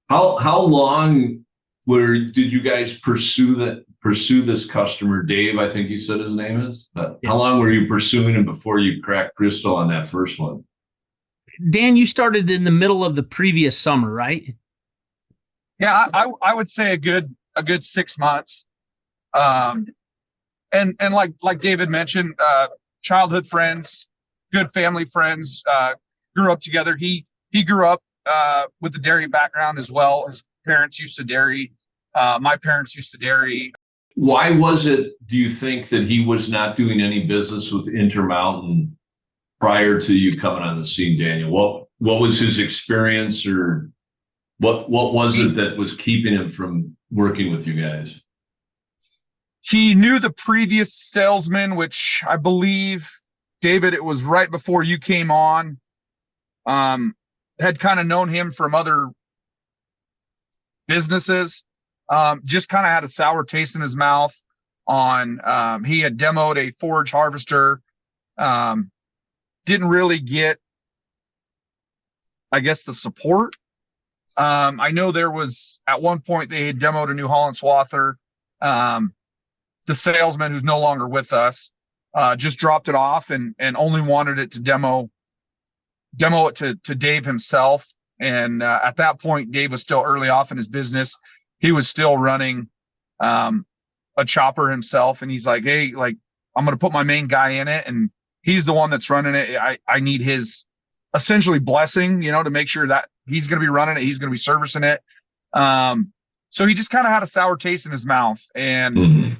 How long did you guys pursue this customer, Dave? I think you said his name is. Yeah. How long were you pursuing him before you cracked crystal on that first one? Dan, you started in the middle of the previous summer, right? Yeah, I would say a good 6 months. Um, and like David mentioned, childhood friends, good family friends, grew up together. He grew up with the dairy background as well. His parents used to dairy. My parents used to dairy. Why was it, do you think, that he was not doing any business with Intermountain prior to you coming on the scene, Daniel? What was his experience, or what was it that was keeping him from working with you guys? He knew the previous salesman, which I believe, David, it was right before you came on. Had kind of known him from other businesses. Just kind of had a sour taste in his mouth on, he had demoed a forage harvester. Didn't really get, I guess, the support. I know there was, at one point, they had demoed a New Holland swather. The salesman, who's no longer with us, just dropped it off and only wanted it to demo it to Dave himself. And at that point, Dave was still early off in his business. He was still running a chopper himself. And he's like, hey, like, I'm going to put my main guy in it. And he's the one that's running it. I need his essentially blessing, to make sure that he's going to be running it. He's going to be servicing it. So he just kind of had a sour taste in his mouth. And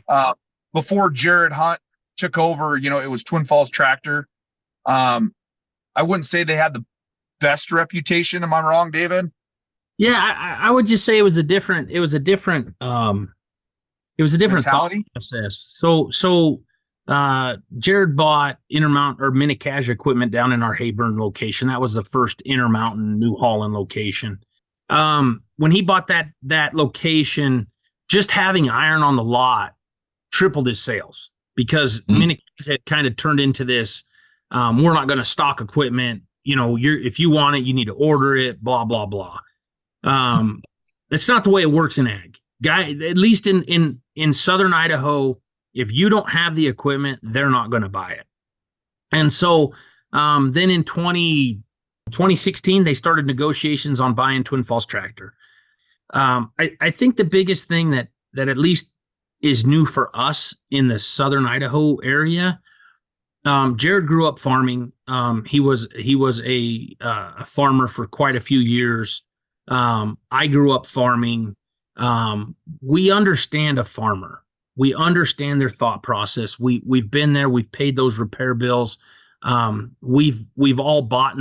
before Jared Hunt took over, it was Twin Falls Tractor. I wouldn't say they had the best reputation. Am I wrong, David? Yeah, I would just say it was a different thought Mentality? process. So Jared bought Intermountain or Mini Cash equipment down in our Hayburn location. That was the first Intermountain New Holland location. When he bought that location, just having iron on the lot tripled his sales, because Mini Cash had kind of turned into this, we're not going to stock equipment. If you want it, you need to order it, blah, blah, blah. It's not the way it works in ag. At least in Southern Idaho, if you don't have the equipment, they're not going to buy it. And so then in 2016, they started negotiations on buying Twin Falls Tractor. I think the biggest thing that at least is new for us in the Southern Idaho area, Jared grew up farming. He was a farmer for quite a few years. I grew up farming. We understand a farmer. We understand their thought process. We've been there. We've paid those repair bills. We've all bought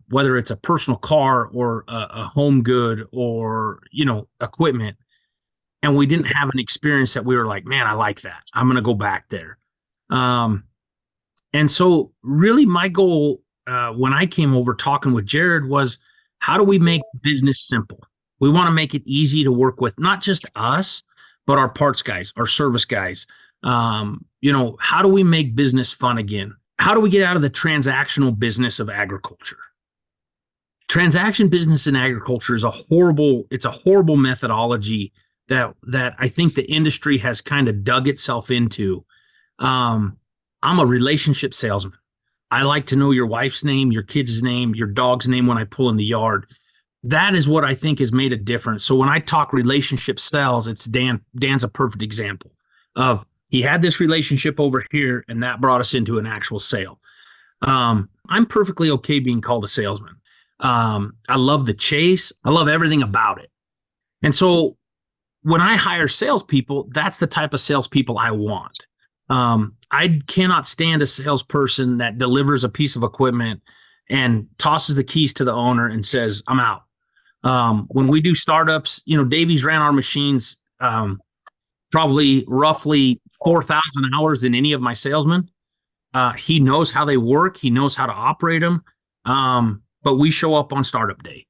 whether it's a personal car or a home good or equipment, and we didn't have an experience that we were like, man, I like that. I'm going to go back there. And so really my goal when I came over talking with Jared was, how do we make business simple? We want to make it easy to work with, not just us, but our parts guys, our service guys. How do we make business fun again? How do we get out of the transactional business of agriculture? Transaction business in agriculture is a horrible methodology that I think the industry has kind of dug itself into. I'm a relationship salesman. I like to know your wife's name, your kid's name, your dog's name when I pull in the yard. That is what I think has made a difference. So when I talk relationship sales, it's Dan's a perfect example of, he had this relationship over here and that brought us into an actual sale. I'm perfectly okay being called a salesman. I love the chase. I love everything about it. And so when I hire salespeople, that's the type of salespeople I want. I cannot stand a salesperson that delivers a piece of equipment and tosses the keys to the owner and says, I'm out. When we do startups, Davies ran our machines probably roughly 4,000 hours than any of my salesmen. He knows how they work. He knows how to operate them. But we show up on startup day.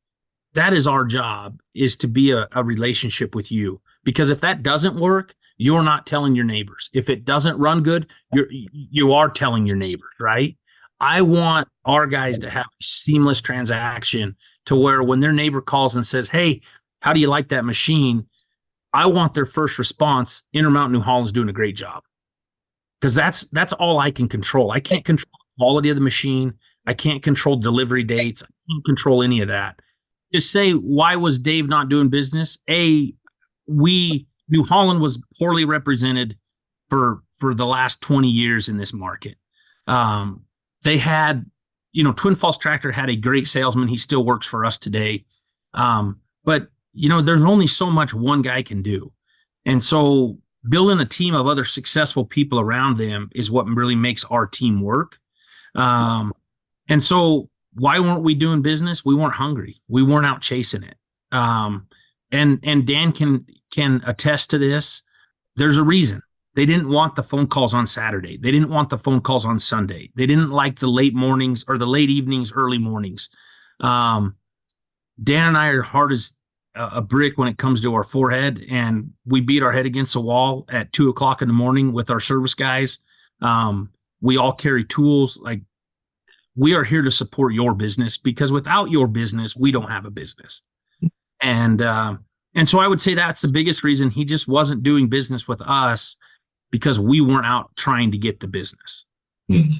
That is our job, is to be a relationship with you. Because if that doesn't work, you're not telling your neighbors. If it doesn't run good, you are telling your neighbors, right? I want our guys to have a seamless transaction to where when their neighbor calls and says, "Hey, how do you like that machine?" I want their first response, Intermountain New Holland's doing a great job. Because that's all I can control. I can't control the quality of the machine. I can't control delivery dates. I can't control any of that. Just say, why was Dave not doing business? New Holland was poorly represented for the last 20 years in this market. They had, Twin Falls Tractor had a great salesman. He still works for us today. But there's only so much one guy can do. And so building a team of other successful people around them is what really makes our team work. And so why weren't we doing business? We weren't hungry. We weren't out chasing it. And Dan can attest to this. There's a reason. They didn't want the phone calls on Saturday. They didn't want the phone calls on Sunday. They didn't like the late mornings or the late evenings, early mornings. Dan and I are hard as a brick when it comes to our forehead, and we beat our head against the wall at 2:00 in the morning with our service guys. We all carry tools. Like, we are here to support your business, because without your business, we don't have a business. And so I would say that's the biggest reason he just wasn't doing business with us, because we weren't out trying to get the business. And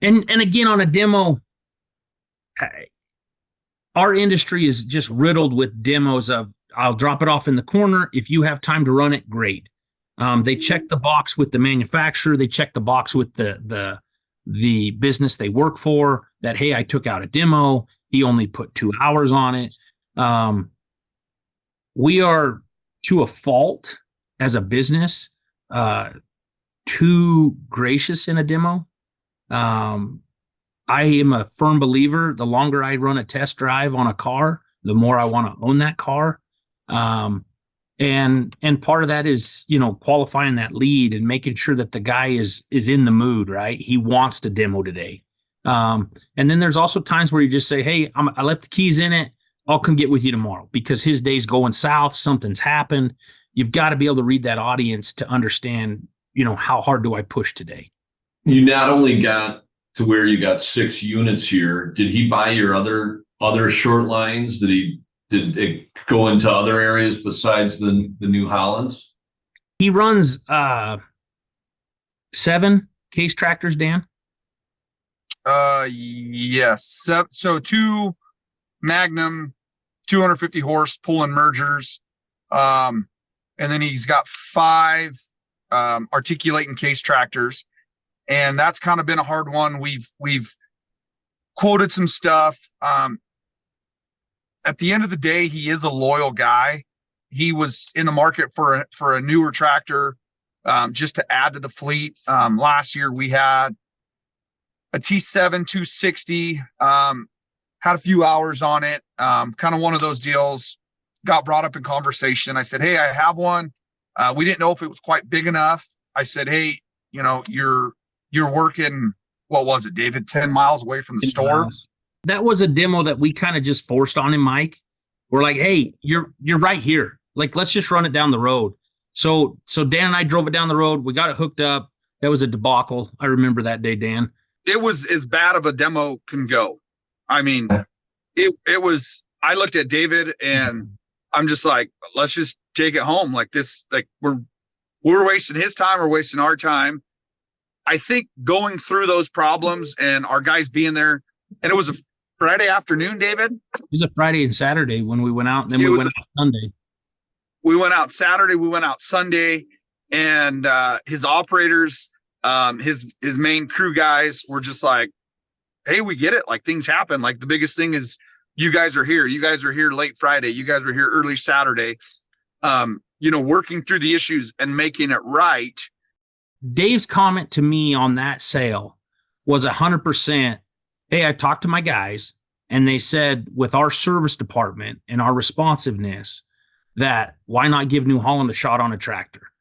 again, on a demo, our industry is just riddled with demos of, I'll drop it off in the corner. If you have time to run it, great. They check the box with the manufacturer. They check the box with the business they work for, that, hey, I took out a demo. He only put 2 hours on it. We are, to a fault as a business, too gracious in a demo. I am a firm believer, the longer I run a test drive on a car, the more I want to own that car. And part of that is, qualifying that lead and making sure that the guy is in the mood, right? He wants to demo today. And then there's also times where you just say, hey, I left the keys in it. I'll come get with you tomorrow, because his day's going south. Something's happened. You've got to be able to read that audience to understand, how hard do I push today? You not only got to where you got 6 units here, did he buy your other short lines? Did it go into other areas besides the New Hollands? He runs 7 case tractors, Dan. Yes. So 2 Magnum 250 horse pull-in mergers. And then he's got 5 articulating case tractors. And that's kind of been a hard one. We've quoted some stuff. At the end of the day, he is a loyal guy. He was in the market for a newer tractor, just to add to the fleet. Last year we had a T7 260, had a few hours on it. Kind of one of those deals, got brought up in conversation. I said, hey, I have one. We didn't know if it was quite big enough. I said, hey, you're working, what was it, David, 10 miles away from the store? That was a demo that we kind of just forced on him, Mike. We're like, hey, you're right here. Like, let's just run it down the road. So Dan and I drove it down the road. We got it hooked up. That was a debacle. I remember that day, Dan. It was as bad of a demo can go. I mean, it was, I looked at David and I'm just like, let's just take it home. Like this, like we're wasting his time. We're wasting our time. I think going through those problems and our guys being there, and it was a Friday afternoon, David. It was a Friday and Saturday when we went out, and then we went out Sunday. We went out Saturday, we went out Sunday, and his operators, his main crew guys were just like, hey, we get it. Like, things happen. Like, the biggest thing is you guys are here. You guys are here late Friday. You guys are here early Saturday. Working through the issues and making it right. Dave's comment to me on that sale was 100%. Hey, I talked to my guys, and they said, with our service department and our responsiveness, that why not give New Holland a shot on a tractor?